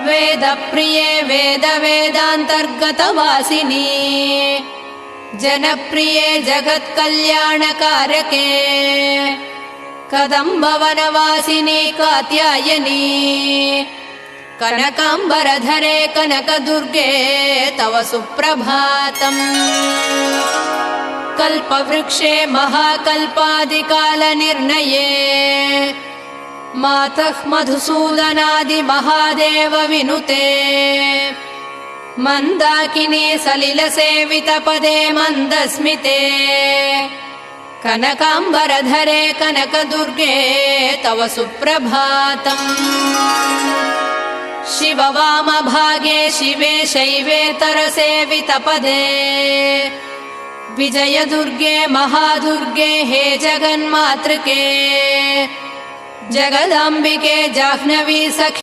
वेदप्रिये वेदान्तर्गतवासिनी जनप्रिये जगत्कल्याणकारके कदम्बवनवासिनी कात्यायनी कनकाम्बरधरे कनकदुर्गे तव सुप्रभातम्। कल्पवृक्षे महाकल्पादिकालनिर्णये मातः मधुसूदनादि महादेव विनुते मन्दाकिनी सलिलसेवितपदे मन्दस्मिते कनकाम्बरधरे कनकदुर्गे तव सुप्रभातम्। शिववामभागे शिवे शैवेतरसेवितपदे विजयदुर्गे महादुर्गे हे जगन्मातृके जगदाम्बिके जाह्नवी सखी